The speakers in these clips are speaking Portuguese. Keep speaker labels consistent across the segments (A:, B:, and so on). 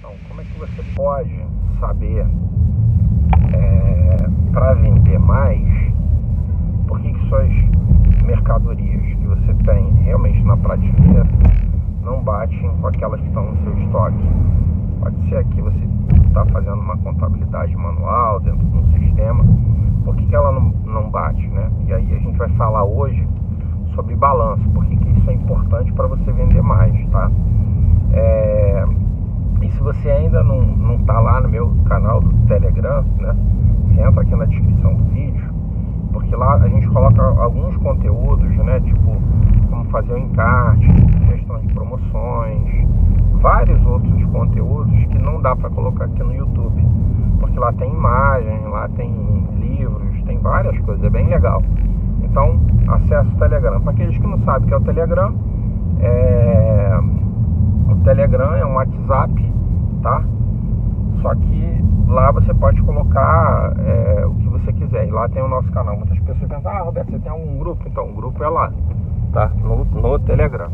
A: Então, como é que você pode saber para vender mais, por que suas mercadorias que você tem realmente na prateleira não batem com aquelas que estão no seu estoque? Pode ser que você está fazendo uma contabilidade manual dentro de um sistema, por que ela não bate, né? E aí a gente vai falar hoje sobre balanço, por que isso é importante para você vender mais, tá? E se você ainda não está lá no meu canal do Telegram, né? Você entra aqui na descrição do vídeo, porque lá a gente coloca alguns conteúdos, né? Tipo, como fazer o encarte, gestão de promoções, vários outros conteúdos que não dá para colocar aqui no YouTube, porque lá tem imagem, lá tem livros, tem várias coisas, é bem legal. Então, acesse o Telegram. Para aqueles que não sabem o que é o Telegram, o Telegram é um WhatsApp, tá? Só que lá você pode colocar o que você quiser. E lá tem o nosso canal. Muitas pessoas pensam, Roberto, você tem algum grupo? Então, o grupo é lá, tá? No Telegram.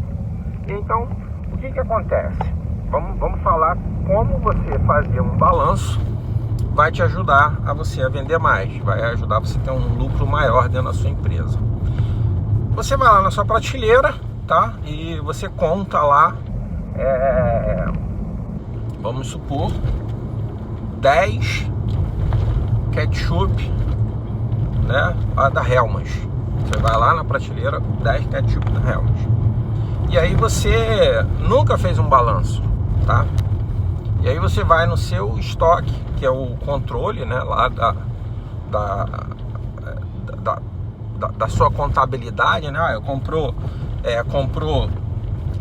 A: E então, o que acontece? Vamos falar como você fazer um balanço vai te ajudar a você a vender mais, vai ajudar você a ter um lucro maior dentro da sua empresa. Você vai lá na sua prateleira, tá? E você conta lá, vamos supor, 10 ketchup, né, da Hellmann's. Você vai lá na prateleira, 10 ketchup da Hellmann's. E aí você nunca fez um balanço, tá? E aí você vai no seu estoque, que é o controle, né, lá da sua contabilidade, né? Comprou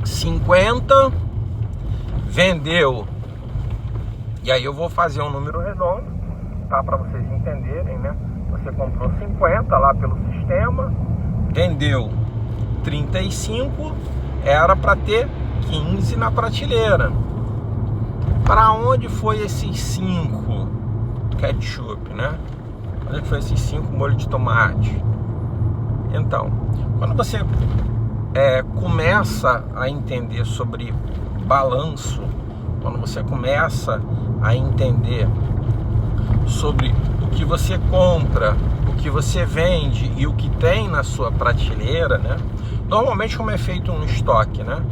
A: 50, vendeu. E aí eu vou fazer um número redondo, tá? Para vocês entenderem, né? Você comprou 50 lá pelo sistema, vendeu 35, era para ter 15 na prateleira. Para onde foi esses 5 ketchup, né? Onde foi esses 5 molho de tomate? Então, quando você começa a entender sobre balanço, quando você começa a entender sobre o que você compra, o que você vende e o que tem na sua prateleira, né? Normalmente, como é feito no estoque, né?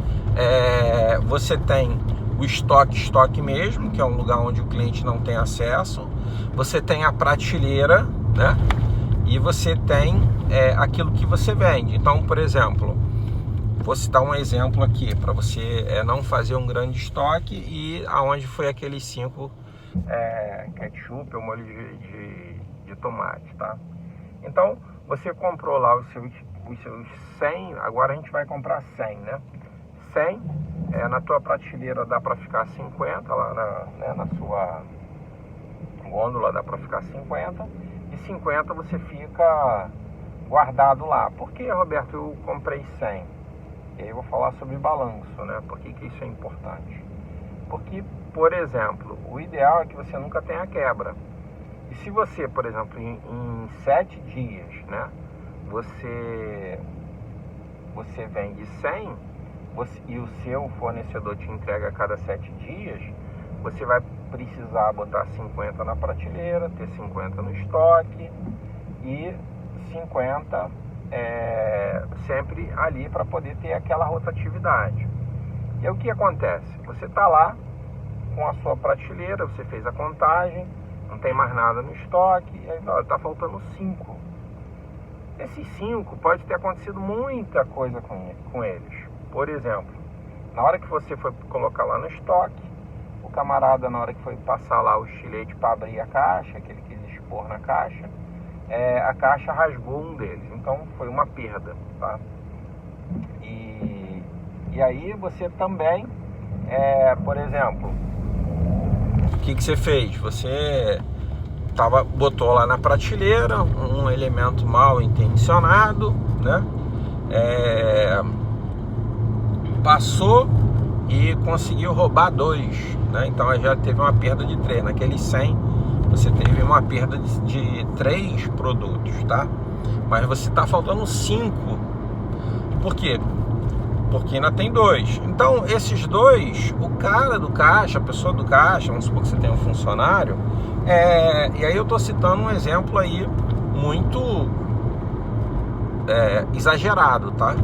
A: Você tem o estoque mesmo, que é um lugar onde o cliente não tem acesso. Você tem a prateleira, né? E você tem aquilo que você vende. Então, por exemplo, vou citar um exemplo aqui para você não fazer um grande estoque e aonde foi aqueles 5 ketchup ou molho de tomate, tá? Então, você comprou lá os seus 100, agora a gente vai comprar 100, né? 100, na tua prateleira dá para ficar 50, lá na sua gôndola dá para ficar 50, e 50 você fica guardado lá. Por que, Roberto, eu comprei 100? E aí eu vou falar sobre balanço, né? Por que isso é importante? Porque, por exemplo, o ideal é que você nunca tenha quebra. E se você, por exemplo, em 7 dias, né, você vende 100, e o seu fornecedor te entrega a cada 7 dias, você vai precisar botar 50 na prateleira, ter 50 no estoque e 50 sempre ali para poder ter aquela rotatividade. E aí o que acontece? Você está lá com a sua prateleira, você fez a contagem, não tem mais nada no estoque, e aí está faltando 5. Esses 5 pode ter acontecido muita coisa com eles. Por exemplo, na hora que você foi colocar lá no estoque, o camarada, na hora que foi passar lá o estilete para abrir a caixa, que ele quis expor na caixa, a caixa rasgou um deles. Então foi uma perda, tá? E aí você também, por exemplo, o que você fez? Você botou lá na prateleira um elemento mal intencionado, né? Passou e conseguiu roubar 2, né? Então já teve uma perda de 3. Naqueles 100 você teve uma perda de 3 produtos, tá? Mas você tá faltando 5. Por quê? porque ainda tem dois. Então, esses dois, o cara do caixa, a pessoa do caixa, vamos supor que você tem um funcionário, e aí eu estou citando um exemplo aí muito exagerado, tá?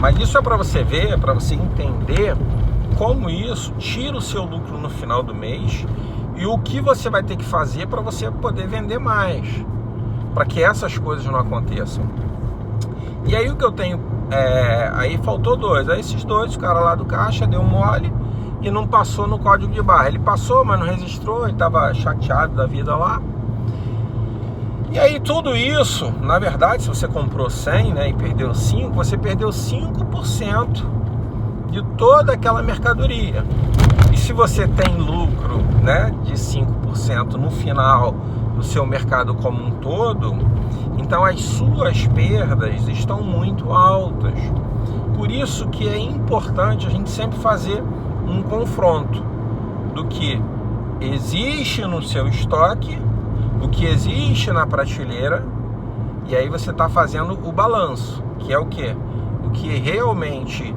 A: Mas isso é para você ver, para você entender como isso tira o seu lucro no final do mês e o que você vai ter que fazer para você poder vender mais, para que essas coisas não aconteçam. E aí o que eu tenho, aí faltou dois. Aí esses dois, o cara lá do caixa deu mole e não passou no código de barra. Ele passou, mas não registrou, ele estava chateado da vida lá. E aí tudo isso, na verdade, se você comprou 100, né, e perdeu 5, você perdeu 5% de toda aquela mercadoria. E se você tem lucro, né, de 5% no final do seu mercado como um todo, então as suas perdas estão muito altas. Por isso que é importante a gente sempre fazer um confronto do que existe no seu estoque, do que existe na prateleira, e aí você está fazendo o balanço, que é o quê? O que realmente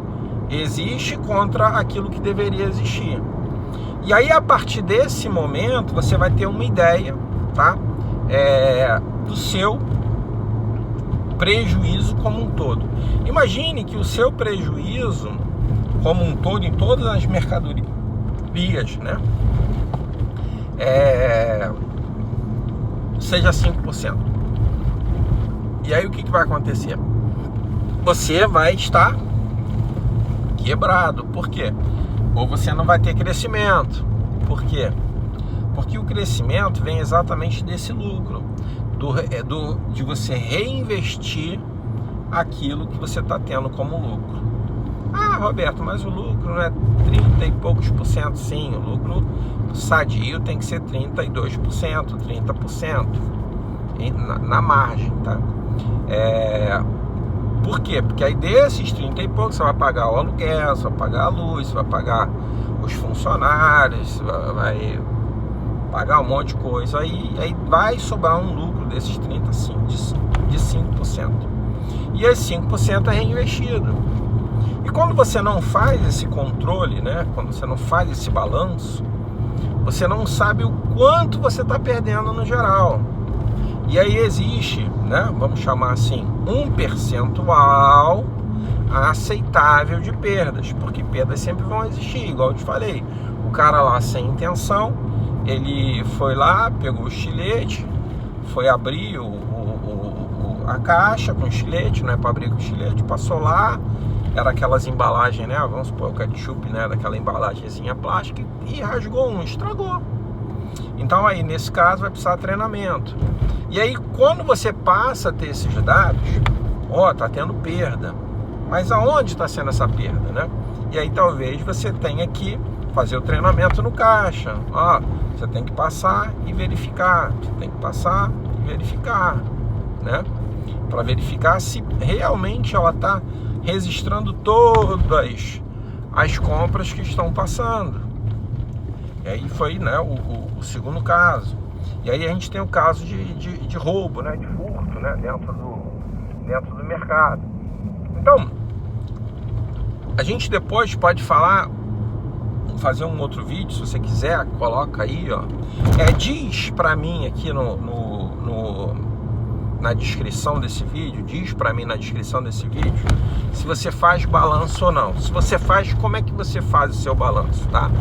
A: existe contra aquilo que deveria existir. E aí, a partir desse momento, você vai ter uma ideia, tá? Do seu prejuízo como um todo. Imagine que o seu prejuízo como um todo, em todas as mercadorias, né? Seja 5%. E aí o que vai acontecer? Você vai estar quebrado. Por quê? Ou você não vai ter crescimento. Por quê? Porque o crescimento vem exatamente desse lucro, de você reinvestir aquilo que você está tendo como lucro. Ah, Roberto, mas o lucro não é 30 e poucos por cento? Sim, o lucro sadio tem que ser 32%, 30% na margem, tá? Por quê? Porque aí desses 30 e poucos você vai pagar o aluguel, você vai pagar a luz, você vai pagar os funcionários, vai pagar um monte de coisa, aí vai sobrar um lucro desses 35% de 5%. E esse 5% é reinvestido. E quando você não faz esse controle, né? Quando você não faz esse balanço, você não sabe o quanto você está perdendo no geral. E aí existe, né? Vamos chamar assim, um percentual aceitável de perdas, porque perdas sempre vão existir, igual eu te falei. O cara lá sem intenção, ele foi lá, pegou o estilete, foi abrir a caixa com o estilete, não é para abrir com o estilete, passou lá, era aquelas embalagens, né? Vamos supor o ketchup, né? Daquela embalagenzinha plástica, e rasgou um, estragou. Então aí nesse caso vai precisar de treinamento. E aí quando você passa a ter esses dados, tá tendo perda, mas aonde está sendo essa perda, né? E aí talvez você tenha que fazer o treinamento no caixa. Você tem que passar e verificar, você tem que passar e verificar, né? Para verificar se realmente ela está registrando todas as compras que estão passando. E aí foi, né, o segundo caso. E aí a gente tem o caso de roubo, né, de furto, né, dentro do mercado. Então, a gente depois pode fazer um outro vídeo, se você quiser, coloca aí, diz pra mim aqui na descrição desse vídeo, se você faz balanço ou não. Se você faz, como é que você faz o seu balanço, tá?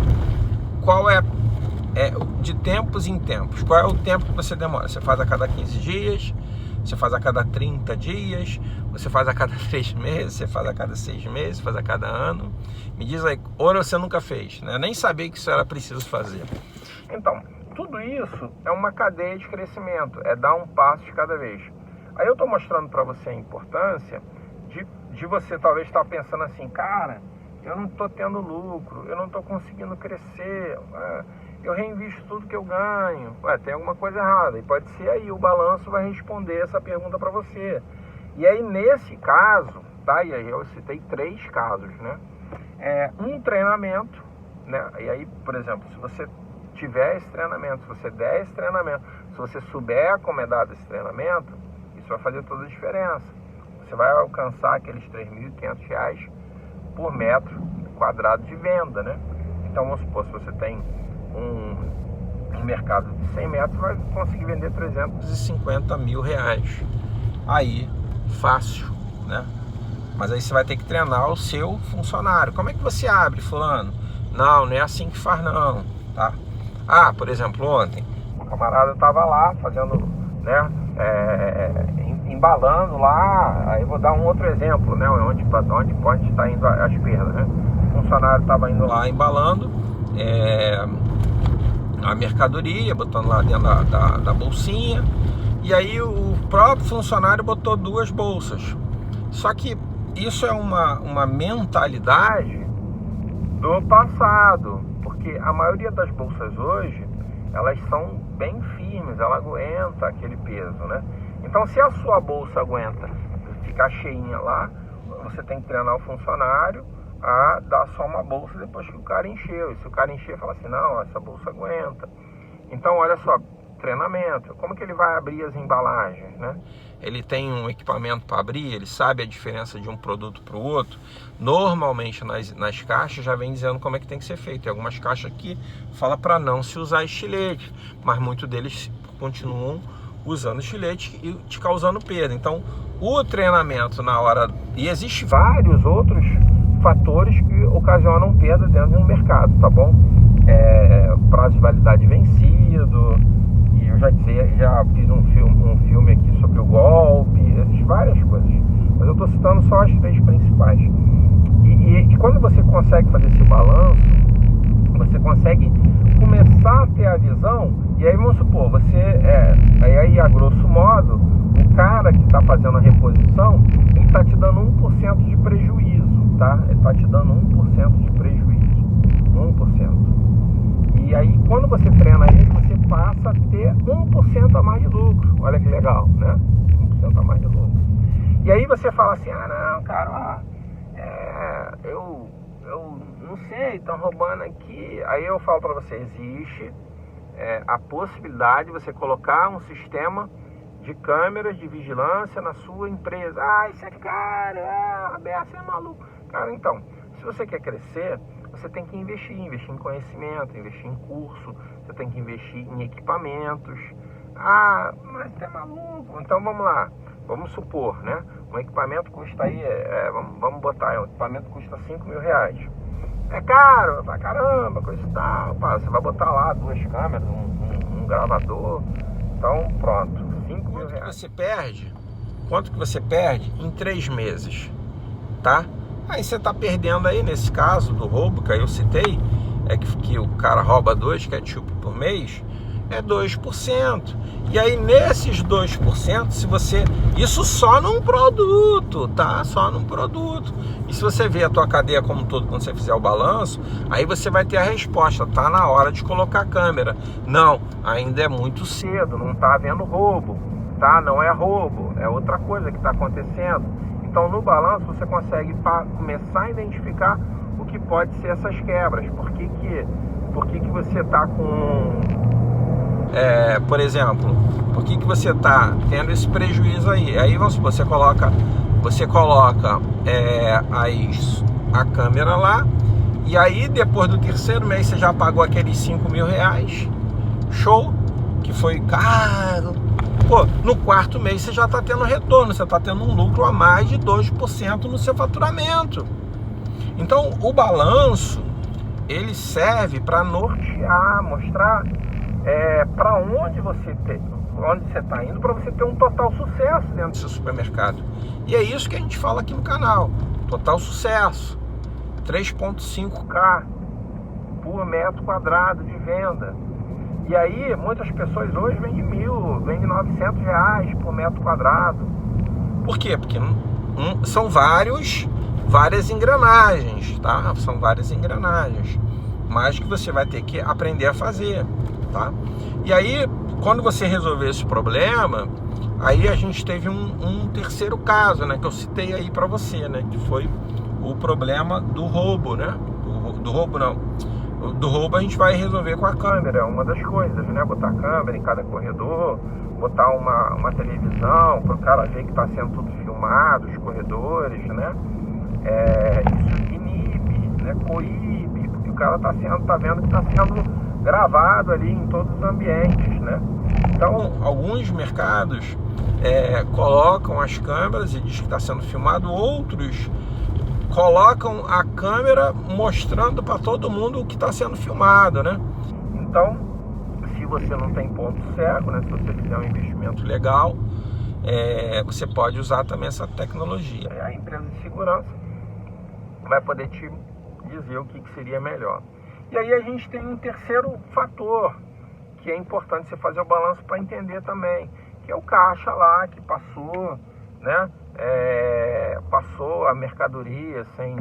A: Qual é de tempos em tempos, qual é o tempo que você demora? Você faz a cada 15 dias, você faz a cada 30 dias, você faz a cada 3 meses, você faz a cada 6 meses, faz a cada ano? Me diz aí, ou você nunca fez, né? Nem sabia que isso era preciso fazer. Então, tudo isso é uma cadeia de crescimento, é dar um passo de cada vez. Aí eu estou mostrando para você a importância de você talvez estar pensando assim, cara, eu não estou tendo lucro, eu não estou conseguindo crescer, eu reinvisto tudo que eu ganho, tem alguma coisa errada. E pode ser aí, o balanço vai responder essa pergunta para você. E aí nesse caso, tá? E aí eu citei 3 casos, né? Um treinamento, né? E aí, por exemplo, se você tiver esse treinamento, se você der esse treinamento, se você souber como é dado esse treinamento, isso vai fazer toda a diferença. Você vai alcançar aqueles R$3.500 por metro quadrado de venda, né? Então vamos supor, se você tem um mercado de 100 metros, vai conseguir vender 350 mil reais. Aí, fácil, né? Mas aí você vai ter que treinar o seu funcionário. Como é que você abre, fulano? Não é assim que faz não, tá? Ah, por exemplo, ontem, o camarada tava lá fazendo, né, embalando lá. Aí vou dar um outro exemplo, né, onde pode estar indo as perdas, né? O funcionário tava indo lá embalando a mercadoria, botando lá dentro da bolsinha. E aí o próprio funcionário botou 2 bolsas. Só que isso é uma mentalidade do passado, porque a maioria das bolsas hoje, elas são bem firmes, ela aguenta aquele peso, né? Então, se a sua bolsa aguenta ficar cheinha lá, você tem que treinar o funcionário a dar só uma bolsa depois que o cara encheu. E se o cara encher, fala assim, não, essa bolsa aguenta. Então, olha só, treinamento. Como que ele vai abrir as embalagens, né? Ele tem um equipamento para abrir, ele sabe a diferença de um produto para o outro. Normalmente nas caixas já vem dizendo como é que tem que ser feito. Tem algumas caixas aqui fala para não se usar estilete, mas muitos deles continuam usando estilete e te causando perda. Então, o treinamento na hora... E existem vários outros fatores que ocasionam perda dentro de um mercado, tá bom? Prazo de validade vencido, e eu já fiz um filme aqui sobre o golpe, várias coisas, mas eu estou citando só as 3 principais. E quando você consegue fazer esse balanço, você consegue começar a ter a visão. E aí vamos supor, aí a grosso modo, o cara que está fazendo a reposição, ele está te dando 1% de prejuízo, tá? Ele está te dando 1% de prejuízo, 1%. E aí quando você treina ele, você passa a ter 1% a mais de lucro. Olha que legal, né? 1% a mais de lucro. E aí você fala assim, não, cara, eu não sei, estão roubando aqui. Aí eu falo para você, existe a possibilidade de você colocar um sistema de câmeras de vigilância na sua empresa. Isso é caro, a BS é maluco. Cara, então, se você quer crescer, você tem que investir em conhecimento, investir em curso, você tem que investir em equipamentos. Mas você é maluco. Então vamos lá, vamos supor, né? Um equipamento custa aí, vamos botar, um equipamento custa 5 mil reais. É caro, pra caramba, coisa e tal. Você vai botar lá 2 câmeras, um gravador. Então pronto, 5 mil reais. Quanto que você perde em 3 meses, tá? Aí você tá perdendo aí, nesse caso do roubo que eu citei, que o cara rouba 2 ketchup por mês, é 2%. E aí nesses 2%, isso só num produto, tá? Só num produto. E se você ver a tua cadeia como um todo, quando você fizer o balanço, aí você vai ter a resposta, tá na hora de colocar a câmera. Não, ainda é muito cedo, não tá havendo roubo, tá? Não é roubo, é outra coisa que tá acontecendo. Então no balanço você consegue começar a identificar o que pode ser essas quebras. Por que você tá com... por exemplo, por que você está tendo esse prejuízo aí? Aí vamos supor, você coloca a câmera lá, e aí depois do 3º mês você já pagou aqueles 5 mil reais, show, que foi caro. Pô, no 4º mês você já está tendo retorno, você está tendo um lucro a mais de 2% no seu faturamento. Então o balanço, ele serve para nortear, mostrar para onde você está indo, para você ter um total sucesso dentro do seu supermercado. E é isso que a gente fala aqui no canal, total sucesso, 3,5K por metro quadrado de venda. E aí muitas pessoas hoje vendem 1.000, vendem 900 reais por metro quadrado. Por quê? Porque são várias engrenagens, tá? São várias engrenagens, mas que você vai ter que aprender a fazer, tá? E aí, quando você resolver esse problema, aí a gente teve um 3º caso, né, que eu citei aí para você, né, que foi o problema do roubo, né? Do roubo a gente vai resolver com a câmera, é uma das coisas, né? Botar câmera em cada corredor, botar uma televisão para o cara ver que está sendo tudo filmado, os corredores, né? Isso inibe né? Coíbe, porque o cara tá vendo que está sendo gravado ali em todos os ambientes, né? Então, alguns mercados colocam as câmeras e diz que está sendo filmado, outros colocam a câmera mostrando para todo mundo o que está sendo filmado, né? Então, se você não tem ponto cego, né? Se você fizer um investimento legal, você pode usar também essa tecnologia. A empresa de segurança vai poder te dizer o que seria melhor. E aí a gente tem um terceiro fator que é importante você fazer o balanço para entender também, que é o caixa lá que passou, né? Passou a mercadoria sem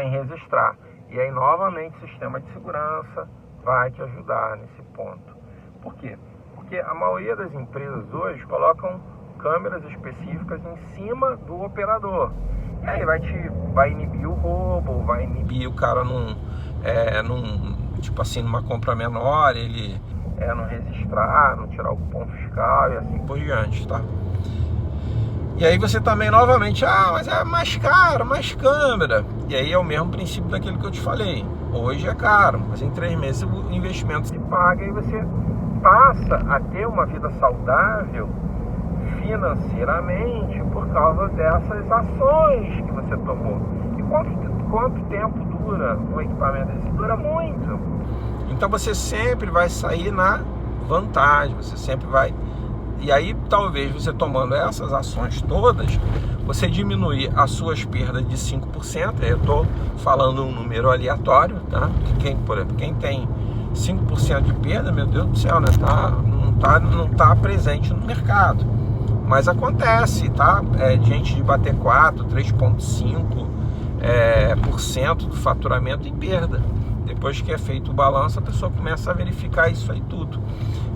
A: registrar. E aí novamente o sistema de segurança vai te ajudar nesse ponto. Por quê? Porque a maioria das empresas hoje colocam câmeras específicas em cima do operador. E aí vai inibir o roubo, vai inibir o cara tipo assim, numa compra menor, ele não registrar, não tirar o cupom fiscal e assim por diante, tá? E aí você também novamente, mas é mais caro, mais câmera. E aí é o mesmo princípio daquilo que eu te falei. Hoje é caro, mas em 3 meses o investimento se paga e você passa a ter uma vida saudável financeiramente por causa dessas ações que você tomou. E quanto tempo dura um equipamento desse? Dura muito. Então você sempre vai sair na vantagem, você sempre vai... E aí talvez você tomando essas ações todas, você diminuir as suas perdas de 5%, eu estou falando um número aleatório, tá? Por exemplo, quem tem 5% de perda, meu Deus do céu, né? Não tá presente no mercado. Mas acontece, tá? Gente de bater 3,5% do faturamento em perda. Depois que é feito o balanço, a pessoa começa a verificar isso aí tudo.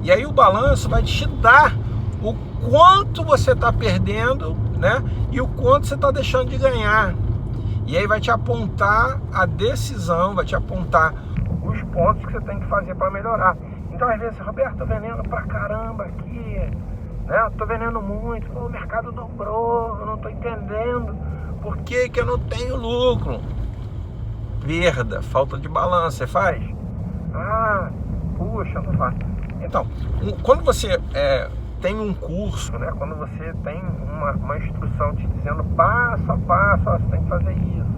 A: E aí o balanço vai te dar o quanto você está perdendo, né? E o quanto você está deixando de ganhar. E aí vai te apontar a decisão, vai te apontar os pontos que você tem que fazer para melhorar. Então às vezes, Roberto, tô vendendo pra caramba aqui, né? Tô vendendo muito, o mercado dobrou, eu não tô entendendo por que eu não tenho lucro. Perda, falta de balanço, você faz? Puxa, não faz. Então, quando você tem um curso, né? Quando você tem uma instrução te dizendo passo a passo, você tem que fazer isso,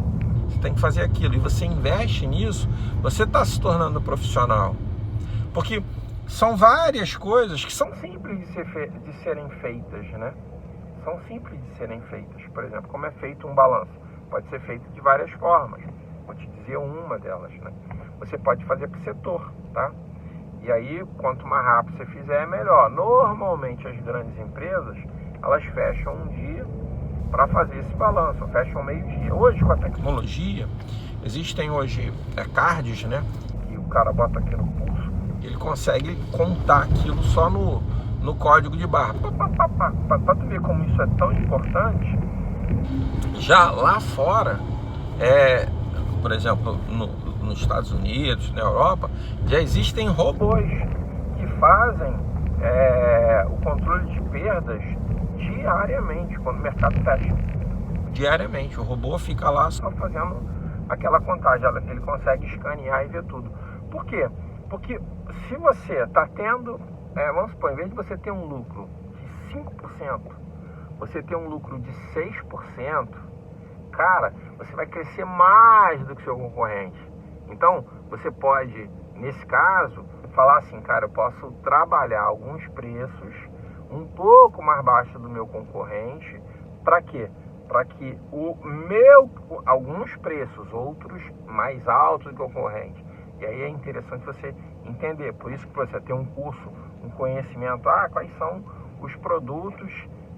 A: você tem que fazer aquilo, e você investe nisso, você está se tornando profissional. Porque são várias coisas que são simples de serem feitas, né? São simples de serem feitas. Por exemplo, como é feito um balanço? Pode ser feito de várias formas. Vou te dizer uma delas, né? Você pode fazer por setor, tá? E aí, quanto mais rápido você fizer, é melhor. Normalmente, as grandes empresas, elas fecham um dia para fazer esse balanço, fecham meio-dia. Hoje, com a tecnologia, existem hoje cards, né? Que o cara bota aqui no pulso, ele consegue contar aquilo só no código de barra. Para tu ver como isso é tão importante, já lá fora, por exemplo, nos Estados Unidos, na Europa, já existem robôs que fazem o controle de perdas diariamente, quando o mercado fecha. Diariamente, o robô fica lá só fazendo aquela contagem, ele consegue escanear e ver tudo. Por quê? Porque se você está tendo, vamos supor, em vez de você ter um lucro de 5%, você ter um lucro de 6%, cara, você vai crescer mais do que o seu concorrente. Então, você pode, nesse caso, falar assim, cara, eu posso trabalhar alguns preços um pouco mais baixo do meu concorrente. Para quê? Para que alguns preços, outros mais altos do que o concorrente. E aí é interessante você entender. Por isso que você tem um curso, um conhecimento, quais são os produtos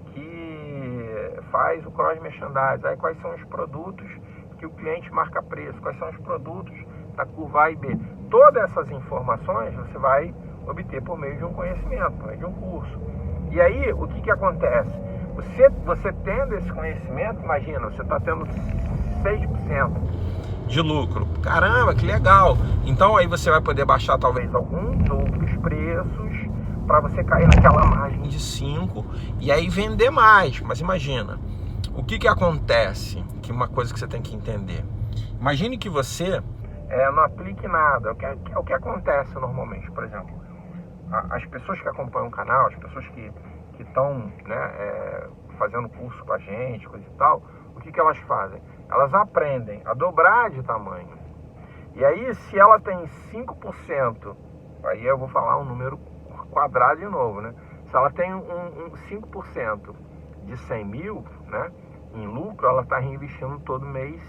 A: que faz o cross merchandising, quais são os produtos que o cliente marca preço, quais são os produtos da curva A e B. Todas essas informações você vai obter por meio de um conhecimento, por meio de um curso. E aí, o que acontece? Você tendo esse conhecimento, imagina, você está tendo 6% de lucro. Caramba, que legal! Então aí você vai poder baixar talvez alguns outros preços para você cair naquela margem de 5% e aí vender mais. Mas imagina, o que acontece? Que uma coisa que você tem que entender. Imagine que você não aplique nada. O que acontece normalmente, por exemplo, as pessoas que acompanham o canal, as pessoas que estão, né, fazendo curso com a gente, coisa e tal, o que elas fazem? Elas aprendem a dobrar de tamanho. E aí, se ela tem 5%, aí eu vou falar um número quadrado de novo, né? Se ela tem 5% de 100 mil, né, em lucro, ela está reinvestindo todo mês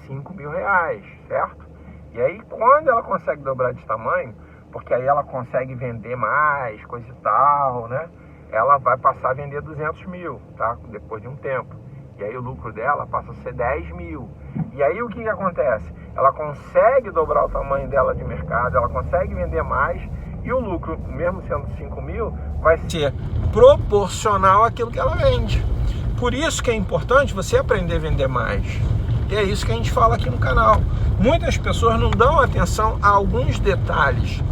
A: 5 mil reais, certo? E aí, quando ela consegue dobrar de tamanho, porque aí ela consegue vender mais, coisa e tal, né? Ela vai passar a vender 200 mil, tá? Depois de um tempo. E aí o lucro dela passa a ser 10 mil. E aí o que acontece? Ela consegue dobrar o tamanho dela de mercado, ela consegue vender mais, e o lucro, mesmo sendo 5 mil, vai ser proporcional àquilo que ela vende. Por isso que é importante você aprender a vender mais. E é isso que a gente fala aqui no canal. Muitas pessoas não dão atenção a alguns detalhes,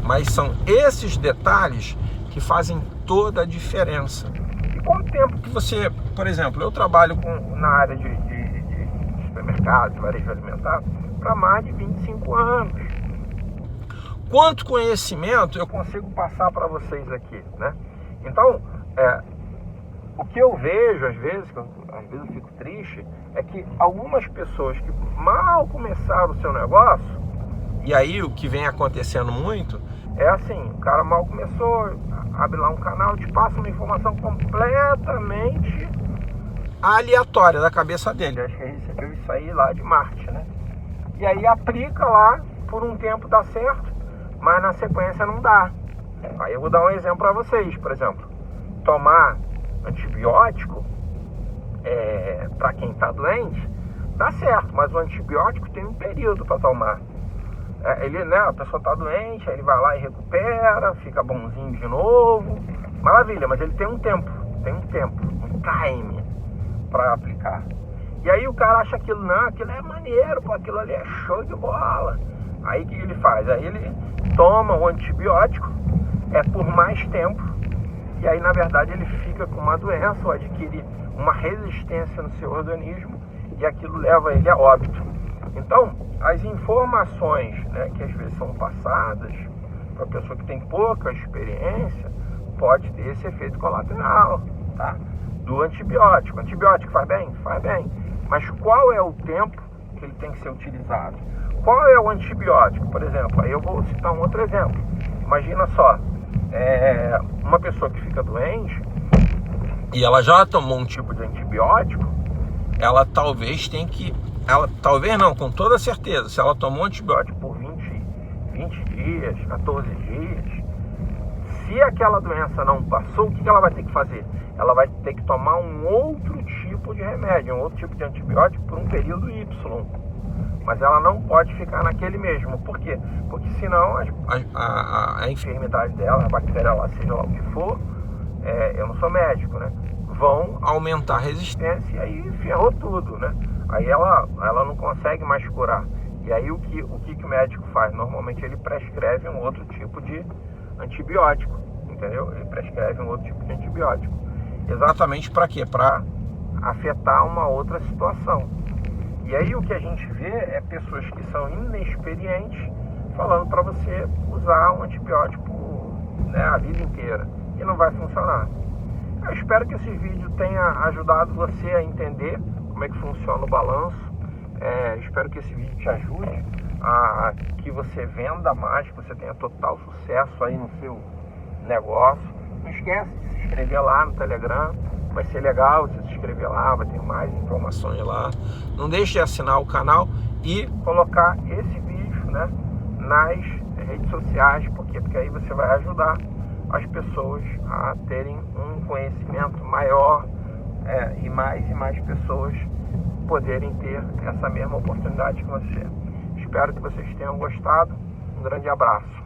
A: mas são esses detalhes que fazem toda a diferença. E com o tempo que você, por exemplo, eu trabalho na área de supermercado, de varejo alimentar, para mais de 25 anos. Quanto conhecimento eu consigo passar para vocês aqui, né? Então, o que eu vejo, às vezes eu fico triste, é que algumas pessoas que mal começaram o seu negócio, e aí o que vem acontecendo muito, é assim, o cara mal começou, abre lá um canal, te passa uma informação completamente aleatória da cabeça dele. Acho que ele recebeu isso aí lá de Marte, né? E aí aplica lá, por um tempo dá certo, mas na sequência não dá. Aí eu vou dar um exemplo para vocês, por exemplo, tomar antibiótico para quem está doente, dá certo, mas o antibiótico tem um período para tomar. A pessoa está doente, aí ele vai lá e recupera, fica bonzinho de novo, maravilha, mas ele tem um tempo, um time para aplicar. E aí o cara acha aquilo, não, aquilo é maneiro, pô, aquilo ali é show de bola. Aí o que ele faz? Aí ele toma o antibiótico por mais tempo, e aí na verdade ele fica com uma doença ou adquire uma resistência no seu organismo, e aquilo leva ele a óbito. Então, as informações, né, que às vezes são passadas para a pessoa que tem pouca experiência, pode ter esse efeito colateral, tá? Do antibiótico. O antibiótico faz bem? Faz bem. Mas qual é o tempo que ele tem que ser utilizado? Qual é o antibiótico? Por exemplo, aí eu vou citar um outro exemplo. Imagina só, uma pessoa que fica doente e ela já tomou um tipo de antibiótico, ela talvez com toda certeza, se ela tomou antibiótico por 20 dias, 14 dias, se aquela doença não passou, o que ela vai ter que fazer? Ela vai ter que tomar um outro tipo de remédio, um outro tipo de antibiótico por um período Y. Mas ela não pode ficar naquele mesmo. Por quê? Porque senão a enfermidade dela, a bactéria lá, seja lá o que for, eu não sou médico, né? Vão aumentar a resistência e aí ferrou tudo, né? Aí ela não consegue mais curar. E aí o que o médico faz? Normalmente ele prescreve um outro tipo de antibiótico, entendeu? Ele prescreve um outro tipo de antibiótico. Exatamente para quê? Para afetar uma outra situação. E aí o que a gente vê é pessoas que são inexperientes falando para você usar um antibiótico, né, a vida inteira. E não vai funcionar. Eu espero que esse vídeo tenha ajudado você a entender como é que funciona o balanço. Espero que esse vídeo te ajude a que você venda mais, que você tenha total sucesso aí no seu negócio. Não esquece de se inscrever lá no Telegram. Vai ser legal você se inscrever lá, vai ter mais informações lá. Não deixe de assinar o canal e colocar esse vídeo, né, nas redes sociais. Por quê? Porque aí você vai ajudar as pessoas a terem um conhecimento maior, e mais pessoas poderem ter essa mesma oportunidade que você. Espero que vocês tenham gostado. Um grande abraço.